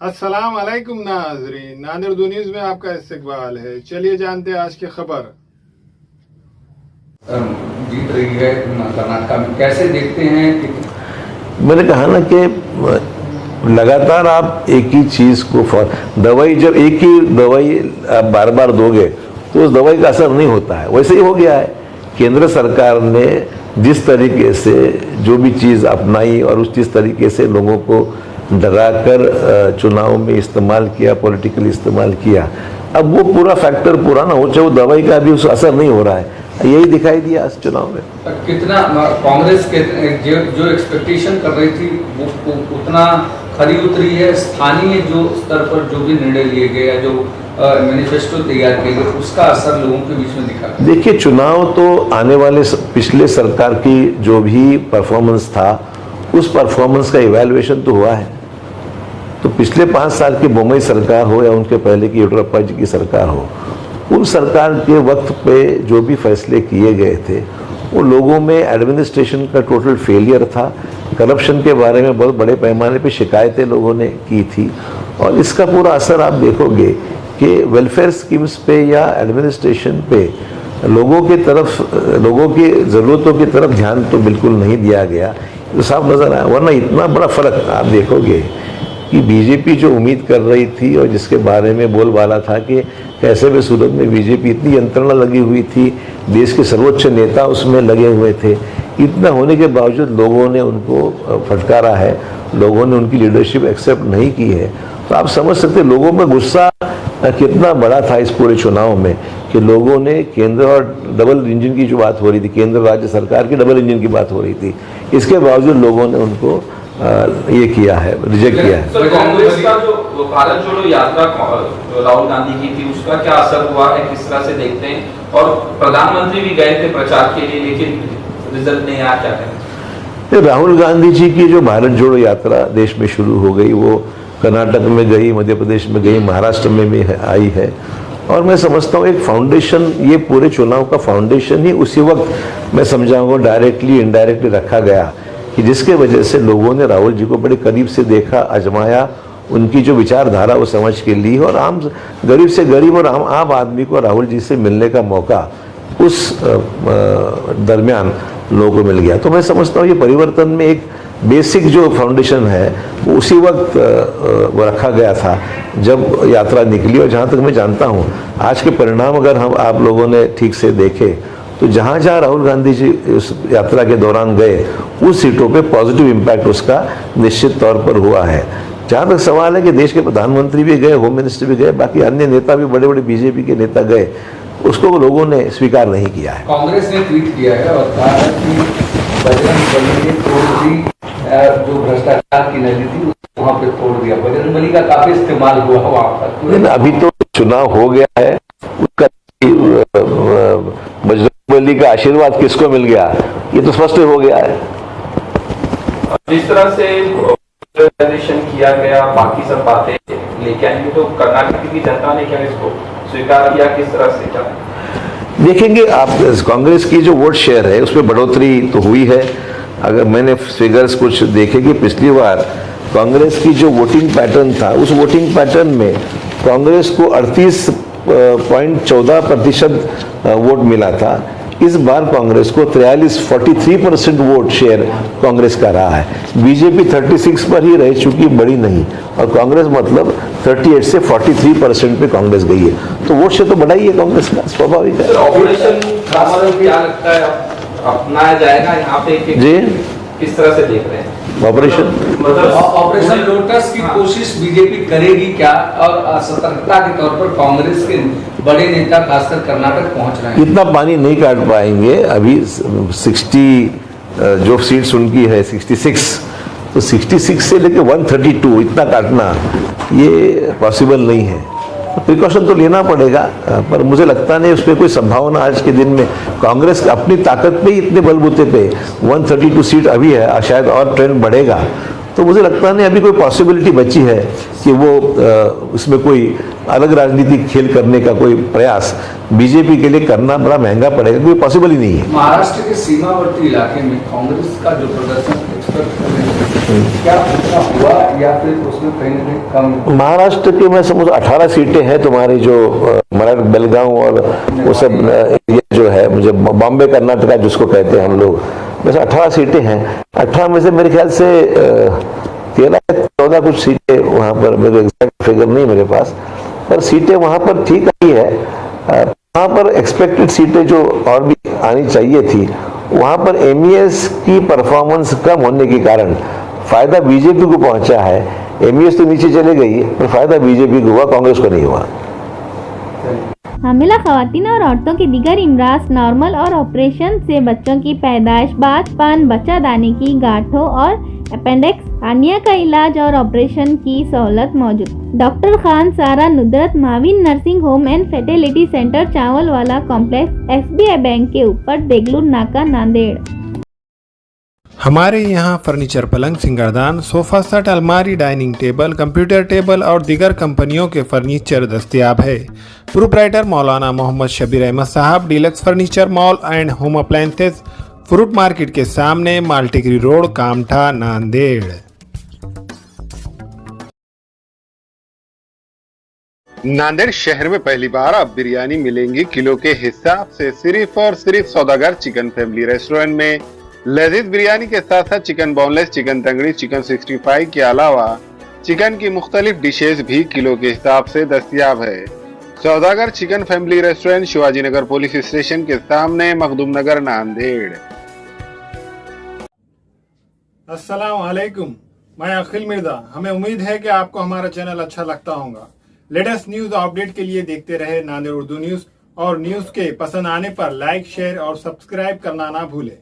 अस्सलाम वालेकुम नाज़रीन, नादिर दो न्यूज़ में आपका इस्तकबाल है। चलिए जानते हैं आज की खबर। जीत रही है कर्नाटक में, कैसे देखते हैं कि मैंने कहा ना कि लगातार आप एक ही चीज़ को दवाई, जब एक ही दवाई आप बार बार दोगे तो उस दवाई का असर नहीं होता है। वैसे ही हो गया है। केंद्र सरकार ने जिस तरीके से जो भी चीज़ अपनाई और उस जिस तरीके से लोगों को डराकर चुनाव में इस्तेमाल किया, पॉलिटिकल इस्तेमाल किया, अब वो पूरा फैक्टर पूरा ना हो, चाहे वो दवाई का भी उस असर नहीं हो रहा है। यही दिखाई दिया इस चुनाव में। कितना कांग्रेस के जो एक्सपेक्टेशन कर रही थी वो उतना खरी उतरी है? स्थानीय जो स्तर पर जो भी निर्णय लिए गए या जो मैनिफेस्टो तैयार किए गए, उसका असर लोगों के बीच में दिखा? देखिए, चुनाव तो आने वाले पिछले सरकार की जो भी परफॉर्मेंस था, उस परफॉर्मेंस का इवैल्यूएशन तो हुआ है। तो पिछले 5 साल की बम्बई सरकार हो या उनके पहले की येडियुरप्पा जी की सरकार हो, उन सरकार के वक्त पे जो भी फैसले किए गए थे वो लोगों में एडमिनिस्ट्रेशन का टोटल फेलियर था। करप्शन के बारे में बहुत बड़े पैमाने पे शिकायतें लोगों ने की थी, और इसका पूरा असर आप देखोगे कि वेलफेयर स्कीम्स पे या एडमिनिस्ट्रेशन पे लोगों की तरफ, लोगों की ज़रूरतों की तरफ ध्यान तो बिल्कुल नहीं दिया गया। तो साफ नज़र आया। वरना इतना बड़ा फ़र्क आप देखोगे कि बीजेपी जो उम्मीद कर रही थी और जिसके बारे में बोलबाला था कि कैसे भी सूरत में बीजेपी इतनी यंत्रणा लगी हुई थी, देश के सर्वोच्च नेता उसमें लगे हुए थे, इतना होने के बावजूद लोगों ने उनको फटकारा है, लोगों ने उनकी लीडरशिप एक्सेप्ट नहीं की है। तो आप समझ सकते लोगों में गुस्सा कितना बड़ा था इस पूरे चुनाव में, कि लोगों ने केंद्र और डबल इंजन की जो बात हो रही थी, केंद्र राज्य सरकार की डबल इंजन की बात हो रही थी, इसके बावजूद लोगों ने उनको ये किया है, रिजेक्ट किया है। सर, कांग्रेस का जो भारत जोड़ो यात्रा राहुल गांधी की थी, उसका क्या असर हुआ है, किस तरह से देखते हैं? और प्रधानमंत्री भी गए थे प्रचार के लिए, लेकिन रिजल्ट नहीं आया, क्या कहें? राहुल गांधी जी की जो भारत जोड़ो यात्रा देश में शुरू हो गई, वो कर्नाटक में गई, मध्य प्रदेश में गई, महाराष्ट्र में भी आई है। और मैं समझता हूँ एक फाउंडेशन, ये पूरे चुनाव का फाउंडेशन ही उसी वक्त मैं समझाऊंगा डायरेक्टली इनडायरेक्टली रखा गया, कि जिसके वजह से लोगों ने राहुल जी को बड़े करीब से देखा, आजमाया, उनकी जो विचारधारा वो समझ के ली, और आम गरीब से गरीब और आम आदमी को राहुल जी से मिलने का मौका उस दरमियान लोगों को मिल गया। तो मैं समझता हूँ ये परिवर्तन में एक बेसिक जो फाउंडेशन है वो उसी वक्त वो रखा गया था जब यात्रा निकली। और जहाँ तक मैं जानता हूँ आज के परिणाम अगर आप लोगों ने ठीक से देखे तो जहाँ जहाँ राहुल गांधी जी उस यात्रा के दौरान गए, उस सीटों पे पॉजिटिव इम्पैक्ट उसका निश्चित तौर पर हुआ है। जहाँ तक सवाल है कि देश के प्रधानमंत्री भी गए, होम मिनिस्टर भी गए, बाकी अन्य नेता भी, बड़े बड़े बीजेपी के नेता गए, उसको लोगों ने स्वीकार नहीं किया है। कांग्रेस ने ट्वीट किया है और कहा है कि बजरंग बली ने तोड़ दी जो भ्रष्टाचार की नदी थी, वहाँ पे तोड़ दिया। बजरंग बली का काफी इस्तेमाल हुआ वहाँ पर। अभी तो चुनाव हो गया है, उसका बजरंग बली का आशीर्वाद किसको मिल गया ये तो स्पष्ट हो गया है। जिस तरह से किया गया, बाकी सब बातें लेके आएंगे, तो कर्नाटक की जनता ने क्या इसको स्वीकार किया, किस तरह से? क्या देखेंगे आप, कांग्रेस की जो वोट शेयर है उसमें बढ़ोतरी तो हुई है। अगर मैंने फिगर्स कुछ देखे कि पिछली बार कांग्रेस की जो वोटिंग पैटर्न था, उस वोटिंग पैटर्न में कांग्रेस को 38.14% वोट मिला था। इस बार कांग्रेस को 43% वोट शेयर कांग्रेस का रहा है। बीजेपी 36 पर ही रह चुकी, बड़ी नहीं, और कांग्रेस मतलब 38 से 43% पे कांग्रेस गई है। तो वोट शेयर तो बढ़ा ही है कांग्रेस का, स्वाभाविक है। ऑपरेशन क्या लगता है अपनाया जाएगा यहाँ पे? जी, किस तरह से देख रहे हैं ऑपरेशन? मतलब ऑपरेशन लोटस की कोशिश बीजेपी करेगी क्या? और सतर्कता के तौर पर कांग्रेस के बड़े नेता खासकर कर्नाटक पहुंच रहे हैं। इतना पानी नहीं काट पाएंगे अभी। 60 जो सीट्स उनकी है 66, तो 66 से लेकर 132 इतना काटना ये पॉसिबल नहीं है। प्रिकॉशन तो लेना पड़ेगा, पर मुझे लगता नहीं उस पर कोई संभावना आज के दिन में। कांग्रेस अपनी ताकत पे ही इतने बलबूते पे 132 सीट अभी है, शायद और ट्रेंड बढ़ेगा। तो मुझे लगता नहीं अभी कोई पॉसिबिलिटी बची है कि वो उसमें कोई अलग राजनीतिक खेल करने का कोई प्रयास बीजेपी के लिए करना बड़ा महंगा पड़ेगा, कोई पॉसिबल ही नहीं है। महाराष्ट्र के सीमावर्ती इलाके में कांग्रेस का जो प्रदर्शन एक्सपेक्ट कर रहे हैं क्या उतना हुआ या फिर उसमें कहीं ना कहीं कम? महाराष्ट्र की मैं समझ 18 सीटें हैं तुम्हारी, जो मराठ, बेलगांव और वो सब ये जो है, मुझे बॉम्बे कर्नाटका जिसको कहते हैं हम लोग, बस 18 सीटें हैं। 18 में से मेरे ख्याल से 13-14 कुछ सीटें वहाँ पर, मेरे एग्जैक्ट फिगर नहीं मेरे पास, पर सीटें वहाँ पर ठीक आई है। वहाँ पर एक्सपेक्टेड सीटें जो और भी आनी चाहिए थी, वहाँ पर एमईएस की परफॉर्मेंस कम होने के कारण फायदा बीजेपी को पहुंचा है। एमईएस तो नीचे चले गई पर फायदा बीजेपी को हुआ, कांग्रेस को नहीं हुआ। हामिला खवातीन और औरतों के दीगर इमराज नॉर्मल और ऑपरेशन से बच्चों की पैदाइश, बाजपान, बच्चादानी की गांठों और अपेंडिक्स हार्निया का इलाज और ऑपरेशन की सहूलत मौजूद। Doctor Khan Sara Nudrat Mavin nursing home and fertility centre, Chawalwala complex, SBI bank के ऊपर, देगलूर नाका, नांदेड़। हमारे यहाँ फर्नीचर, पलंग, सिंगारदान, सोफा सेट, अलमारी, डाइनिंग टेबल, कंप्यूटर टेबल और दीगर कंपनियों के फर्नीचर दस्तयाब है। प्रोप्राइटर मौलाना मोहम्मद शबीर अहमद साहब, deluxe furniture mall and home appliances, fruit market के सामने, माल्टीगिरी रोड, कामठा, नांदेड़। नांदेड़ शहर में पहली बार अब बिरयानी मिलेंगी किलो के हिसाब से। सिर्फ और सिर्फ सौदागर चिकन फैमिली रेस्टोरेंट में लजीज बिरयानी के साथ साथ चिकन बोनलेस, चिकन तंगड़ी, चिकन 65 के अलावा चिकन की मुख्तलिफ डिशेज भी किलो के हिसाब से दस्तयाब है। सौदागर chicken family restaurant, Shivaji Nagar police station के सामने, मखदूम नगर, नांदेड़। अस्सलाम वालेकुम, मैं अखिल मिर्जा। हमें उम्मीद है कि आपको हमारा चैनल अच्छा लगता होगा। लेटेस्ट न्यूज अपडेट के लिए देखते रहे नांदेड़ उर्दू न्यूज, और न्यूज के पसंद आने पर लाइक, शेयर और सब्सक्राइब करना ना भूलें।